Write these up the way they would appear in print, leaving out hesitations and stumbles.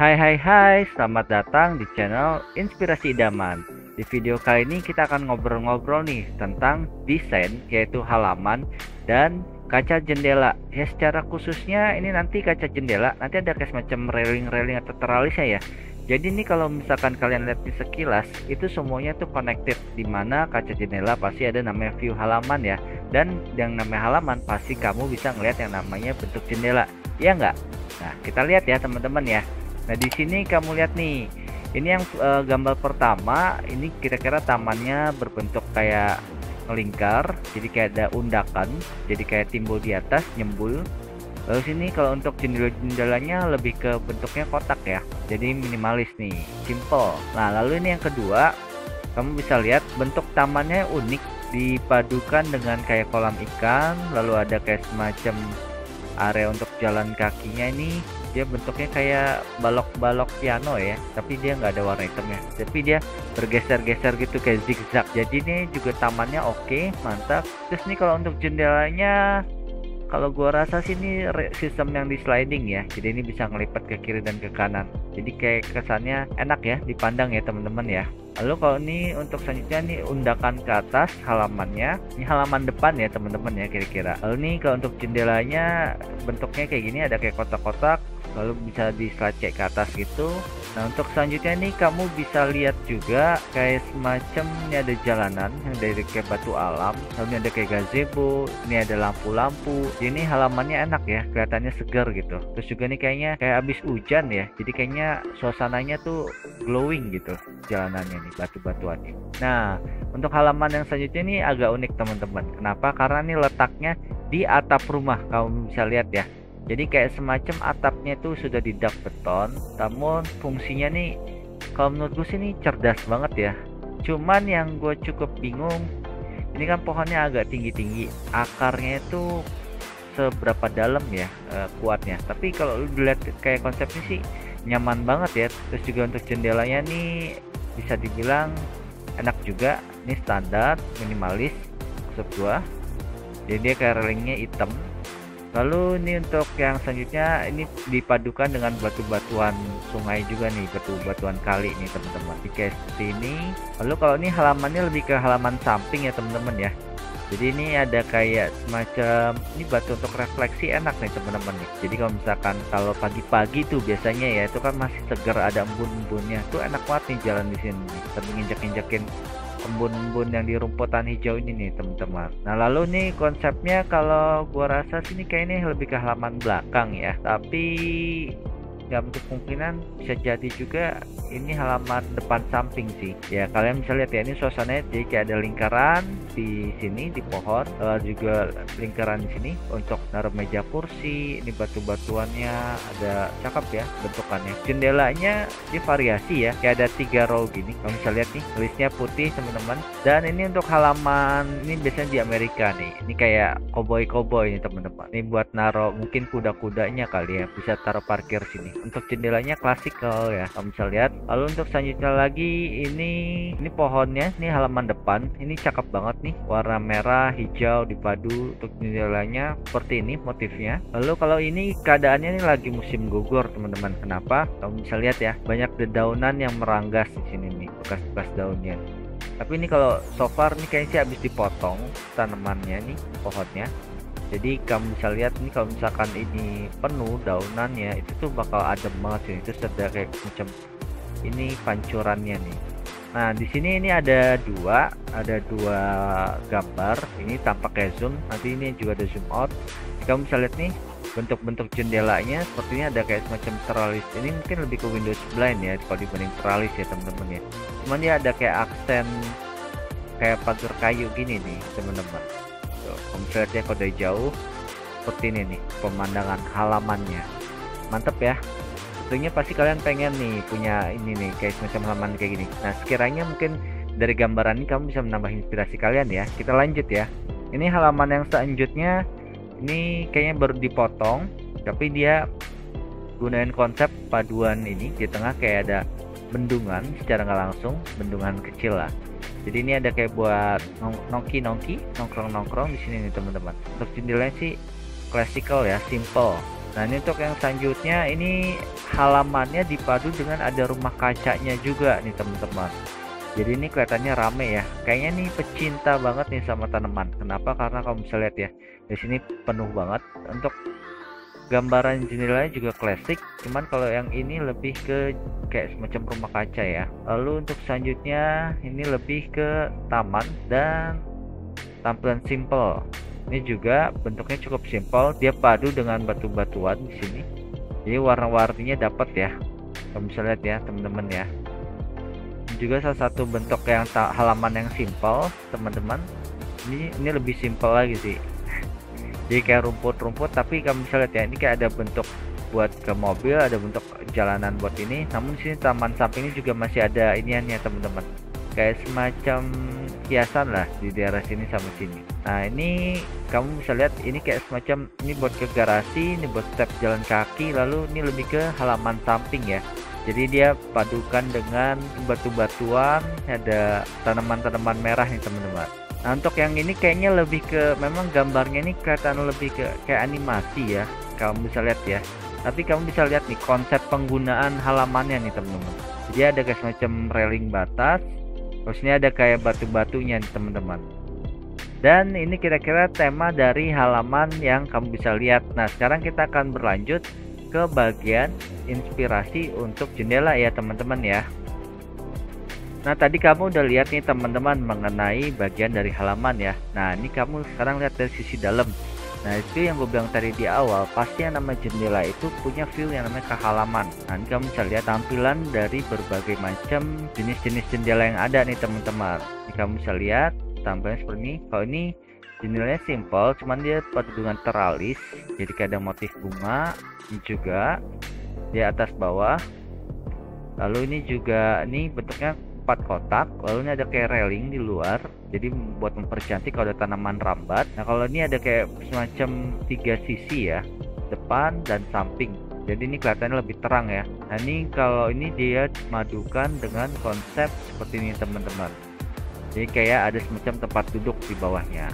Hai hai hai, selamat datang di channel Inspirasi Idaman. Di video kali ini kita akan ngobrol-ngobrol nih tentang desain, yaitu halaman dan kaca jendela. Ya, secara khususnya ini nanti kaca jendela nanti ada kayak semacam railing-railing atau teralisnya ya. Jadi ini kalau misalkan kalian lihat di sekilas itu semuanya tuh connected, dimana kaca jendela pasti ada namanya view halaman ya, dan yang namanya halaman pasti kamu bisa ngelihat yang namanya bentuk jendela, ya enggak? Nah, kita lihat ya teman-teman ya. Nah, di sini kamu lihat nih. Ini yang gambar pertama, ini kira-kira tamannya berbentuk kayak melingkar, jadi kayak ada undakan, jadi kayak timbul di atas, nyembul. Lalu sini kalau untuk jendela-jendelanya lebih ke bentuknya kotak ya. Jadi minimalis nih, simple. Nah, lalu ini yang kedua, kamu bisa lihat bentuk tamannya unik, dipadukan dengan kayak kolam ikan, lalu ada kayak semacam area untuk jalan kakinya. Ini dia bentuknya kayak balok-balok piano ya, tapi dia nggak ada warna hitamnya, tapi dia bergeser-geser gitu kayak zigzag. Jadi ini juga tamannya oke, mantap. Terus nih kalau untuk jendelanya, kalau gua rasa sih ini sistem yang di sliding ya, jadi ini bisa ngelipat ke kiri dan ke kanan, jadi kayak kesannya enak ya dipandang ya teman-teman ya. Lalu kalau ini untuk selanjutnya nih undakan ke atas halamannya, ini halaman depan ya teman-teman ya kira-kira. Lalu nih kalau untuk jendelanya bentuknya kayak gini, ada kayak kotak-kotak, lalu bisa di slide kayak ke atas gitu. Nah, untuk selanjutnya nih kamu bisa lihat juga kayak semacam ini ada jalanan yang dari kayak batu alam, lalu ini ada kayak gazebo, ini ada lampu-lampu. Ini halamannya enak ya, kelihatannya segar gitu. Terus juga nih kayaknya kayak habis hujan ya, jadi kayaknya suasananya tuh glowing gitu jalanannya nih, batu-batuannya. Nah, untuk halaman yang selanjutnya ini agak unik teman-teman. Kenapa? Karena ini letaknya di atap rumah, kamu bisa lihat ya. Jadi kayak semacam atapnya itu sudah didak beton, namun fungsinya nih kalau menurut gue sih ini cerdas banget ya. Cuman yang gue cukup bingung, ini kan pohonnya agak tinggi-tinggi, akarnya itu seberapa dalam ya kuatnya. Tapi kalau lu lihat kayak konsepnya sih nyaman banget ya. Terus juga untuk jendelanya nih bisa dibilang enak juga. Ini standar minimalis maksud gua. Jadi dia kayak railingnya hitam. Lalu ini untuk yang selanjutnya, ini dipadukan dengan batu-batuan sungai juga nih, batu-batuan kali nih teman-teman, di kayak seperti ini. Lalu kalau ini halamannya lebih ke halaman samping ya teman-teman ya. Jadi ini ada kayak semacam ini batu untuk refleksi, enak nih teman-teman nih. Jadi kalau misalkan kalau pagi-pagi tuh biasanya ya itu kan masih segar, ada embun-embunnya tuh, enak banget nih jalan di sini nih, sambil nginjek-injekin embun-embun yang di rumputan hijau ini nih teman-teman. Nah, lalu nih konsepnya kalau gua rasa sini kayak ini lebih ke halaman belakang ya, tapi nggak menutup kemungkinan bisa jadi juga ini halaman depan samping sih ya. Kalian bisa lihat ya, ini suasananya jadi kayak ada lingkaran di sini di pohon, lalu juga lingkaran di sini untuk naruh meja kursi. Ini batu-batuannya ada, cakep ya bentukannya. Jendelanya ini variasi ya, kayak ada 3 row gini, kamu bisa lihat nih tulisnya putih teman-teman. Dan ini untuk halaman ini biasanya di Amerika nih, ini kayak koboi-koboi ini teman-teman, ini buat naruh mungkin kuda-kudanya kali ya, bisa taruh parkir sini. Untuk jendelanya klasikal ya, kamu bisa lihat. Lalu untuk selanjutnya lagi ini pohonnya, ini halaman depan, ini cakep banget nih, warna merah hijau dipadu. Untuk jendelanya seperti ini motifnya. Lalu kalau ini keadaannya ini lagi musim gugur teman-teman. Kenapa? Kamu bisa lihat ya, banyak dedaunan yang meranggas di sini nih, bekas-bekas daunnya. Tapi ini kalau so far nih kayaknya sih habis dipotong tanamannya nih, pohonnya. Jadi kamu bisa lihat nih kalau misalkan ini penuh daunannya itu tuh bakal adem banget sih. Itu ada kayak macam ini pancurannya nih. Nah, di sini ini ada dua gambar. Ini tampak kayak zoom, nanti ini juga ada zoom out. Kamu bisa lihat nih bentuk-bentuk jendelanya sepertinya ada kayak semacam teralis. Ini mungkin lebih ke windows blind ya kalau dibanding teralis ya teman-teman ya. Cuman dia ada kayak aksen kayak pagar kayu gini nih teman-teman. Kamu bisa lihat ya kalau dari jauh seperti ini nih pemandangan halamannya, mantep ya. Tentunya pasti kalian pengen nih punya ini nih kayak semacam halaman kayak gini. Nah, sekiranya mungkin dari gambaran ini kamu bisa menambah inspirasi kalian ya. Kita lanjut ya. Ini halaman yang selanjutnya, ini kayaknya baru dipotong, tapi dia gunain konsep paduan ini. Di tengah kayak ada bendungan, secara nggak langsung bendungan kecil lah. Jadi ini ada kayak buat nongkrong-nongkrong di sini nih teman-teman. Untuk jendelanya sih classical ya, simple. Nah ini untuk yang selanjutnya, ini halamannya dipadu dengan ada rumah kacanya juga nih teman-teman. Jadi ini kelihatannya rame ya, kayaknya nih pecinta banget nih sama tanaman. Kenapa? Karena kamu bisa lihat ya, di sini penuh banget. Untuk gambaran jendelanya juga klasik, cuman kalau yang ini lebih ke kayak semacam rumah kaca ya. Lalu untuk selanjutnya ini lebih ke taman dan tampilan simple. Ini juga bentuknya cukup simple, dia padu dengan batu-batuan di sini. Jadi warna-warninya dapat ya. Kamu bisa lihat ya teman-teman ya. Ini juga salah satu bentuk yang halaman yang simple teman-teman. Ini lebih simple lagi sih. Jadi kayak rumput-rumput, tapi kamu bisa lihat ya, ini kayak ada bentuk buat ke mobil, ada bentuk jalanan buat ini. Namun sini taman samping ini juga masih ada iniannya teman-teman, kayak semacam hiasan lah di daerah sini sama sini. Nah ini kamu bisa lihat, ini kayak semacam ini buat ke garasi, ini buat step jalan kaki. Lalu ini lebih ke halaman samping ya, jadi dia padukan dengan batu-batuan, ada tanaman-tanaman merah nih teman-teman. Nah untuk yang ini kayaknya lebih ke, memang gambarnya ini kelihatan lebih ke kayak animasi ya, kamu bisa lihat ya. Tapi kamu bisa lihat nih konsep penggunaan halamannya nih teman-teman. Jadi ada kayak semacam railing batas, terus ini ada kayak batu-batunya nih teman-teman. Dan ini kira-kira tema dari halaman yang kamu bisa lihat. Nah sekarang kita akan berlanjut ke bagian inspirasi untuk jendela ya teman-teman ya. Nah tadi kamu udah lihat nih teman-teman mengenai bagian dari halaman ya. Nah ini kamu sekarang lihat dari sisi dalam. Nah itu yang gue bilang tadi di awal, pasti yang namanya jendela itu punya view yang namanya ke halaman. Nah ini kamu bisa lihat tampilan dari berbagai macam jenis-jenis jendela yang ada nih teman-teman. Ini kamu bisa lihat tampilannya seperti ini. Kalau ini jendelanya simple, cuman dia padu dengan teralis, jadi kayak ada motif bunga. Ini juga di atas bawah. Lalu ini juga, ini bentuknya 4 kotak, lalu ini ada kayak railing di luar, jadi buat mempercantik kalau ada tanaman rambat. Nah kalau ini ada kayak semacam 3 sisi ya, depan dan samping, jadi ini kelihatannya lebih terang ya. Nah ini kalau ini dia madukan dengan konsep seperti ini teman-teman, jadi kayak ada semacam tempat duduk di bawahnya.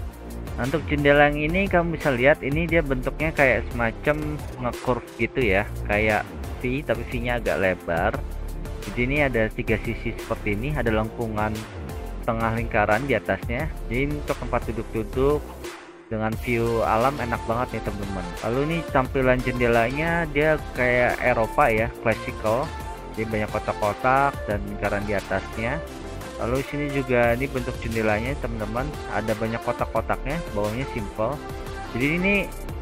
Nah, untuk jendela yang ini kamu bisa lihat, ini dia bentuknya kayak semacam nge-curve gitu ya, kayak V tapi V nya agak lebar. Jadi ini ada 3 sisi seperti ini, ada lengkungan tengah lingkaran di atasnya. Jadi untuk tempat duduk-duduk dengan view alam enak banget nih teman-teman. Lalu ini tampilan jendelanya dia kayak Eropa ya, classical. Jadi banyak kotak-kotak dan lingkaran di atasnya. Lalu sini juga ini bentuk jendelanya teman-teman, ada banyak kotak-kotaknya, bawahnya simple. Jadi ini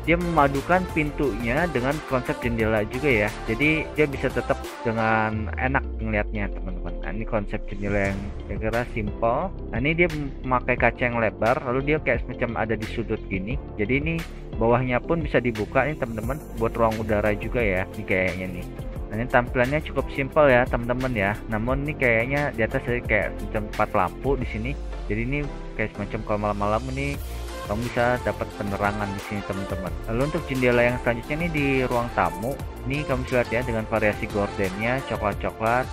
dia memadukan pintunya dengan konsep jendela juga ya, jadi dia bisa tetap dengan enak melihatnya teman-teman. Nah ini konsep jendela yang kira-kira simple. Nah ini dia memakai kaca yang lebar, lalu dia kayak semacam ada di sudut gini, jadi ini bawahnya pun bisa dibuka nih teman-teman buat ruang udara juga ya, ini kayaknya nih. Nah ini tampilannya cukup simple ya teman-teman ya, namun ini kayaknya di atas ada kayak semacam 4 lampu di sini, jadi ini kayak semacam kalau malam-malam ini kamu bisa dapat penerangan di sini teman-teman. Lalu untuk jendela yang selanjutnya ini di ruang tamu, ini kamu bisa lihat ya dengan variasi gordennya coklat-coklat.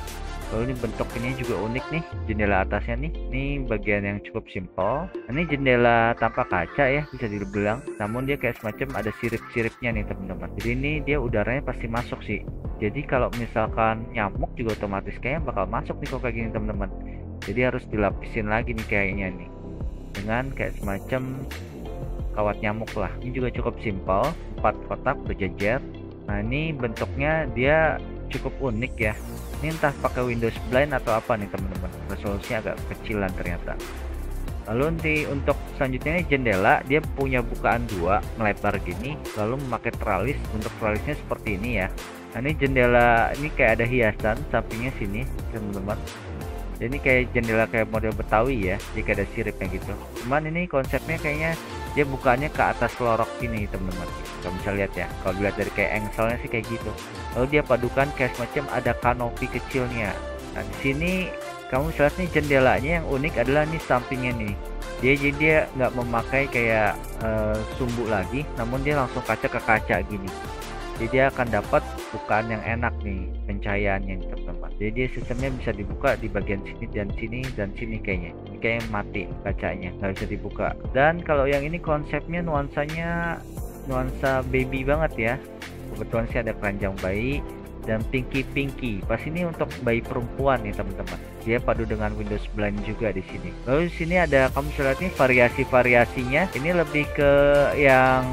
Lalu ini bentuk ini juga unik nih, jendela atasnya nih, ini bagian yang cukup simple. Ini jendela tanpa kaca ya bisa dibilang, namun dia kayak semacam ada sirip-siripnya nih teman-teman. Jadi ini dia udaranya pasti masuk sih. Jadi kalau misalkan nyamuk juga otomatis kayaknya bakal masuk nih kalau kayak gini teman-teman. Jadi harus dilapisin lagi nih kayaknya nih, dengan kayak semacam kawat nyamuk lah. Ini juga cukup simple, 4 kotak berjejer. Nah ini bentuknya dia cukup unik ya, ini entah pakai Windows blind atau apa nih teman-teman, resolusinya agak kecilan ternyata. Lalu nanti untuk selanjutnya ini jendela, dia punya bukaan 2 melebar gini, lalu memakai teralis. Bentuk teralisnya seperti ini ya. Nah ini jendela ini kayak ada hiasan sampingnya sini teman-teman. Jadi kayak jendela kayak model Betawi ya, jadi ada siripnya gitu. Cuman ini konsepnya kayaknya dia bukanya ke atas lorok gini teman-teman. Kamu bisa lihat ya, kalau dilihat dari kayak engselnya sih kayak gitu. Lalu dia padukan kayak semacam ada kanopi kecilnya. Nah di sini kamu bisa lihat nih jendelanya yang unik adalah nih sampingnya nih. Jadi dia nggak memakai kayak sumbu lagi, namun dia langsung kaca ke kaca gini. Jadi dia akan dapat bukaan yang enak nih pencahayaannya teman-teman. Jadi dia sistemnya bisa dibuka di bagian sini dan sini dan sini kayaknya. Ini kayak mati kacanya, nggak bisa dibuka. Dan kalau yang ini konsepnya nuansanya nuansa baby banget ya. kebetulan sih ada keranjang bayi dan pinky. Pas ini untuk bayi perempuan nih teman-teman. Dia padu dengan Windows Blind juga di sini. Lalu di sini ada kamu bisa lihat nih variasi-variasinya. Ini lebih ke yang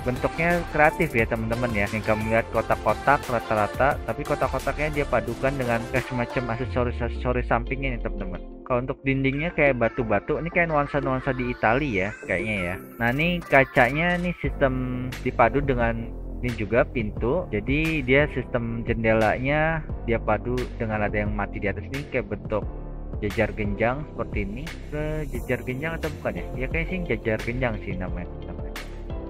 bentuknya kreatif ya teman-teman ya. Yang kamu lihat kotak-kotak rata-rata, tapi kotak-kotaknya dia padukan dengan kayak semacam aksesoris sampingnya nih teman-teman. Kalau untuk dindingnya kayak batu-batu, ini kayak nuansa-nuansa di Italia ya kayaknya ya. Nah ini kacanya nih sistem dipadu dengan ini juga pintu, jadi dia sistem jendelanya dia padu dengan ada yang mati di atas ini kayak bentuk jajar genjang seperti ini. Ke jajar genjang atau bukan ya? Ya kayaknya sih jajar genjang sih namanya.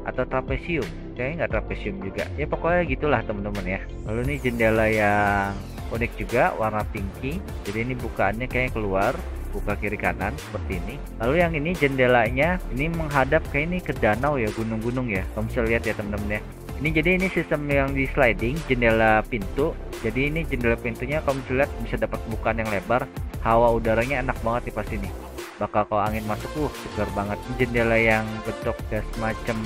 Atau trapesium, kayaknya nggak trapesium juga. Ya pokoknya gitulah teman-teman ya. Lalu ini jendela yang unik juga warna pinky. Jadi ini bukaannya kayak keluar, buka kiri kanan seperti ini. Lalu yang ini jendelanya ini menghadap kayak ini ke danau ya, gunung-gunung ya. Kamu bisa lihat ya teman-teman ya. Ini jadi ini sistem yang di sliding jendela pintu. Jadi ini jendela pintunya kamu bisa lihat bisa dapat bukaan yang lebar. Hawa udaranya enak banget di pas ini. Bakal kalau angin masuk segar banget. Ini jendela yang bentuk semacam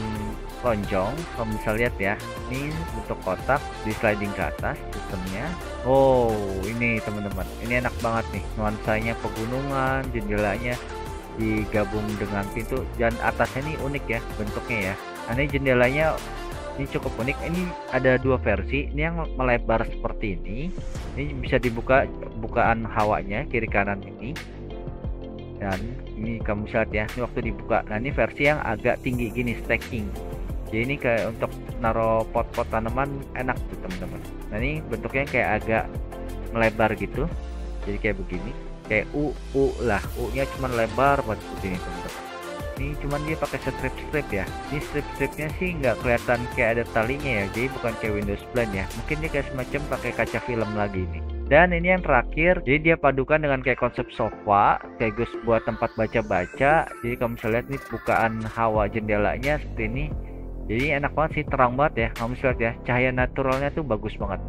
lonjong. Kamu bisa lihat ya. Ini bentuk kotak di sliding ke atas sistemnya. Oh, ini teman-teman. Ini enak banget nih. Nuansanya pegunungan, jendelanya digabung dengan pintu dan atasnya ini unik ya bentuknya ya. Nah, ini jendelanya ini cukup unik. Ini ada dua versi. Ini yang melebar seperti ini bisa dibuka bukaan hawanya kiri kanan ini, dan ini kamu bisa lihat ya ini waktu dibuka. Nah ini versi yang agak tinggi gini, stacking. Jadi ini kayak untuk naruh pot-pot tanaman enak tuh teman-teman. Nah ini bentuknya kayak agak melebar gitu, jadi kayak begini, kayak U lah, U nya cuma lebar buat seperti ini teman-teman. Ini cuman dia pakai strip ya. Ini stripnya sih nggak kelihatan kayak ada talinya ya, jadi bukan kayak Windows Blind ya. Mungkin dia kayak semacam pakai kaca film lagi nih. Dan ini yang terakhir, jadi dia padukan dengan kayak konsep sofa sekaligus buat tempat baca-baca. Jadi kamu bisa lihat nih bukaan hawa jendelanya seperti ini. Jadi enak banget sih, terang banget ya. Kamu bisa lihat ya, cahaya naturalnya tuh bagus banget.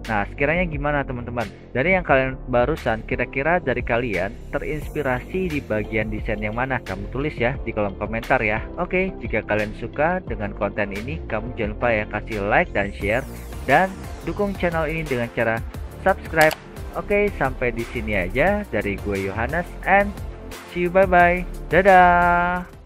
Nah, sekiranya gimana teman-teman? Dari yang kalian barusan, kira-kira dari kalian terinspirasi di bagian desain yang mana? Kamu tulis ya di kolom komentar ya. Oke, jika kalian suka dengan konten ini, kamu jangan lupa ya kasih like dan share, dan dukung channel ini dengan cara subscribe. Oke, sampai di sini aja dari gue Yohanes, and see you, bye bye. Dadah.